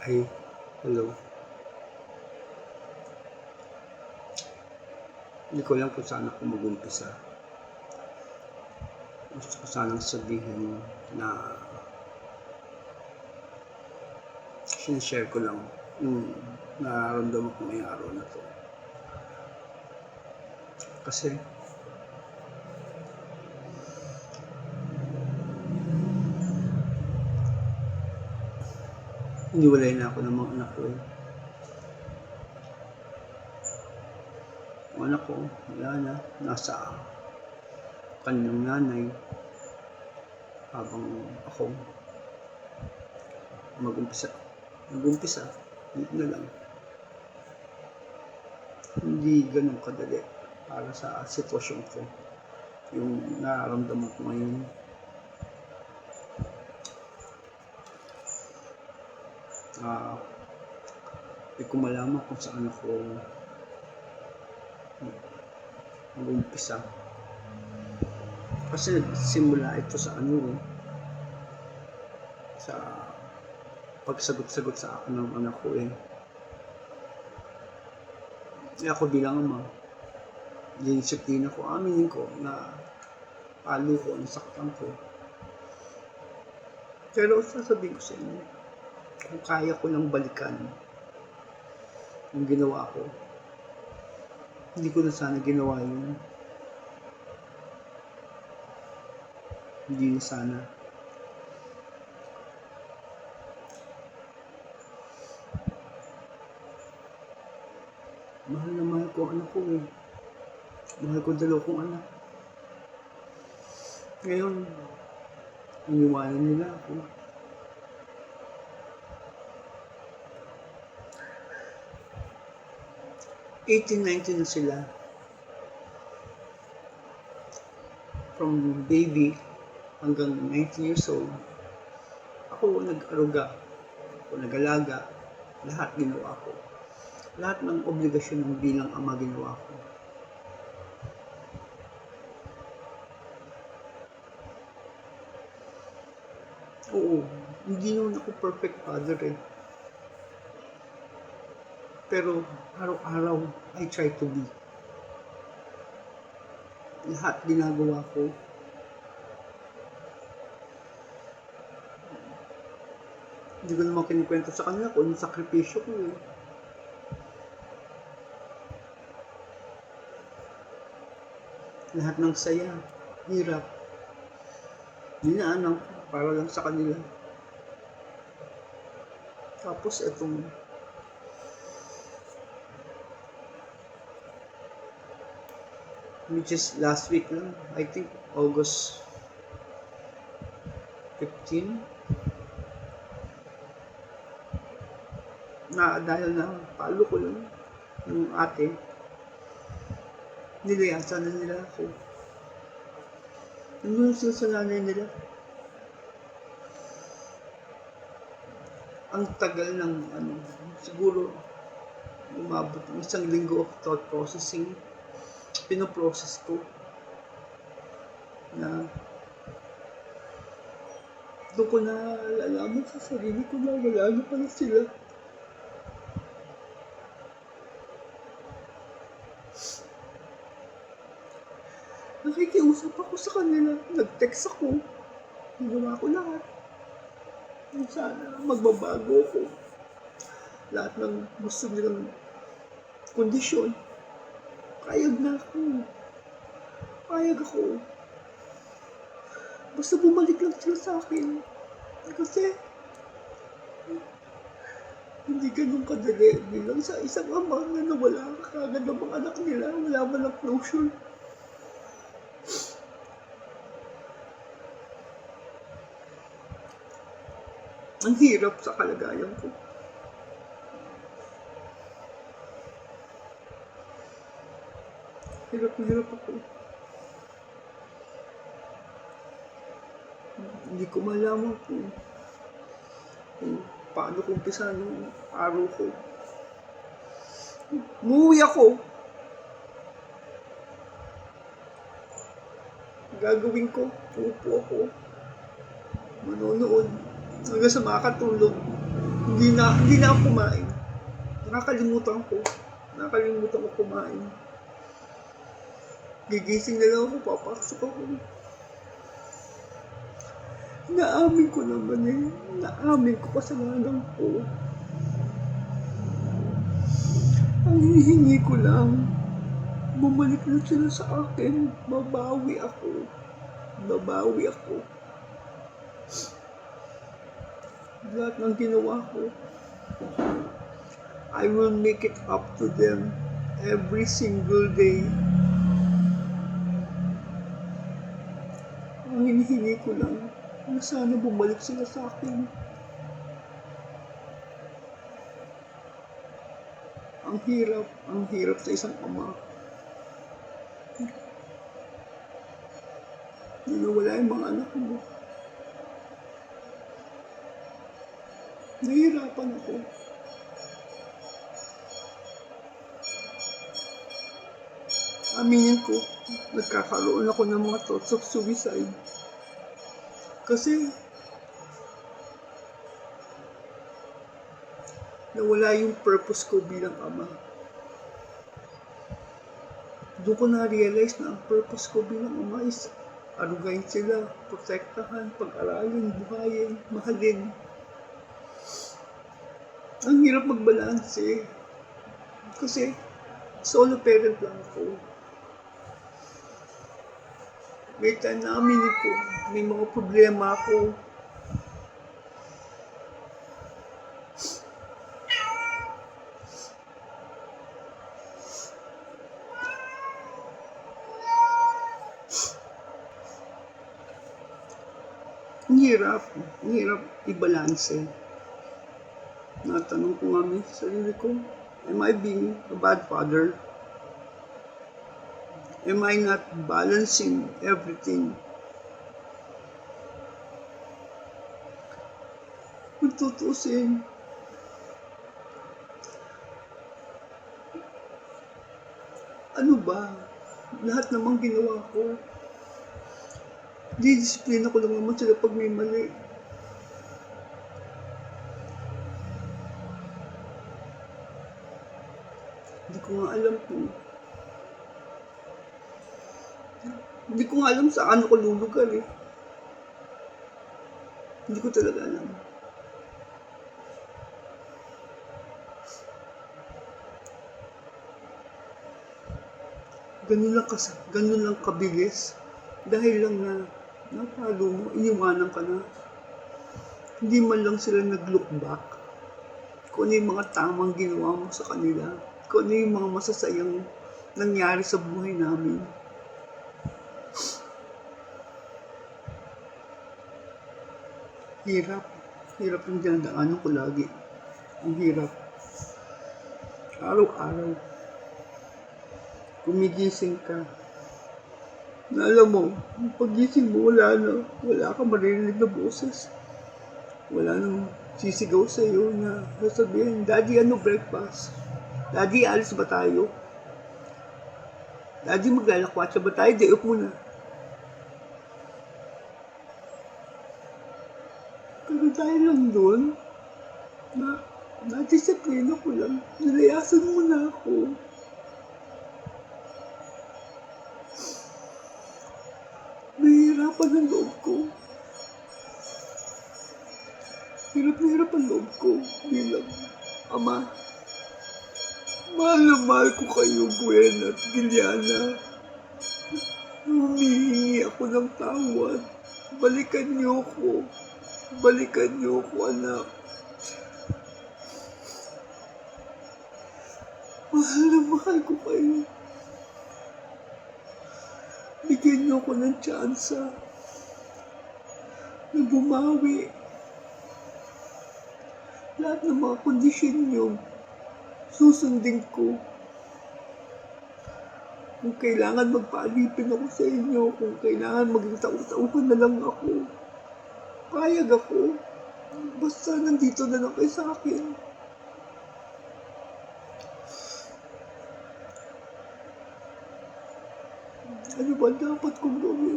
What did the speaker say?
Ay, hello. Hindi ko alam kung saan ako mag-umpisa. Gusto ko sanang sabihin na sinishare ko lang yung nararamdaman ko ngayong araw na to. Kasi iniwalay na ako ng mga anak ko. Ang anak ko, wala na, nasa kanilang nanay, habang ako nag-umpisa, dito na lang. Hindi ganun kadali para sa sitwasyon ko, yung nararamdaman ko ngayon. Hindi ko malaman kung saan ako mag-umpisa. Kasi simula ito sa sa pagsagot-sagot sa akin ng anak ko ako bilang ama, dinisiplina ko, aminin ko na palo ko, nasaktan ko. Pero sasabihin ko sa inyo, kung kaya ko lang balikan yung ginawa ko, hindi ko na sana ginawa yun. Hindi na sana. Mahal na mahal ko ang anak ko Mahal ko dalawa kong anak. Ngayon, iniwanan nila ako. '18, 19 na sila. From baby hanggang 19 years old, ako nag-aruga, ako nag-alaga, lahat ginawa ko. Lahat ng obligasyon ng bilang ama ginawa ko. Oo, hindi naman ako perfect father Pero araw-araw, I try to be. Lahat ginagawa ko. Hindi ko naman kinikwento sa kanila kung anong sakripisyo ko Lahat ng saya, hirap, dinaanan ko para lang sa kanila. Tapos itong which is last week lang, I think August 15, na dahil na palo ko lang yung ate, nilayasan na nila ako. Nandun sila sa nanay nila. Ang tagal ng siguro umabot ng 1 linggo of thought processing. Pinoprocess ko na doon ko na lalaman sa sarili ko na wala na pala sila. Nakikiusap ako sa kanila, nag-text ako, ginawa ko lahat. Sana magbabago ko. Lahat ng gusto nilang kondisyon, payag na ako. Payag ako. Basta bumalik lang sila sa akin. Kasi hindi ganun kadali bilang sa isang ama na nawala kagad ng mga anak nila, wala man ng closure. Ang hirap sa kalagayan ko. Hirap ako. Hindi ko malaman kung paano ko umpisa ng araw ko. Umuwi ako. Gagawin ko, uupo ako. Manonood. Hanggang sa makakatulog. Hindi na ako kumain. Nakakalimutan ko kumain. Gigising na lang ako, papasok ako. Naamin ko naman naamin ko kasalanan ko. Ang hinihingi ko lang, bumalik na sila sa akin, babawi ako. Lahat ng ginawa ko, I will make it up to them every single day. Ang hinihingi ko lang, na sana bumalik sila sa akin. Ang hirap sa isang ama. Nawala yung mga anak mo. Nahihirapan ako. Aminin ko, nagkakaroon ako ng mga thoughts of suicide. Kasi, nawala yung purpose ko bilang ama. Doon ko na-realize na ang purpose ko bilang ama is arugain sila, protektahan, pag-aralin, buhayin, mahalin. Ang hirap magbalanse. Kasi, solo parent lang ako. May time na aminin ko, may mga problema ako. Ang hirap i-balanse. Natanong ko nga sa sarili ko, am I being a bad father? Am I not balancing everything? Kung tutusin, ano ba? Lahat namang ginawa ko. Didisiplina ko lang naman sila pag may mali. Hindi ko nga alam saan ako lulugar eh. Hindi ko talaga alam. Ganun lang kabilis. Dahil lang na napalo mo, iniwanan ka na. Hindi man lang sila nag-look back. Kung ano yung mga tamang ginawa mo sa kanila. Kung ano yung mga masasayang nangyari sa buhay namin. Hirap yung dinadaanan ko lagi. Ang hirap. Araw-araw. Gumigising ka. Na alam mo, pag-gising mo, wala ka maririnig na boses. Wala nang sisigaw sa iyo na sasabihin, Daddy, ano breakfast? Daddy, alis ba tayo? Daddy, maglalakwatsa ba tayo? Day off muna. Pero dahil lang doon, na-disiplina ko lang. Nilayasan mo na ako. Nahihirapan ang loob ko. Hirap ang loob ko bilang ama. Mahal na mahal ko kayo, Gwen at Giliana. Humihingi ako ng tawad. Balikan niyo ko. Balikan niyo ko, anak. Mahal na mahal ko kayo. Bigyan niyo ko ng tsansa na bumawi. Lahat ng mga kondisyon niyo, susundin ko. Kung kailangan magpaalipin ako sa inyo, kung kailangan maging tauhan na lang ako, payag ako. Basta nandito na lang kayo sa akin. Ano ba dapat kong gawin?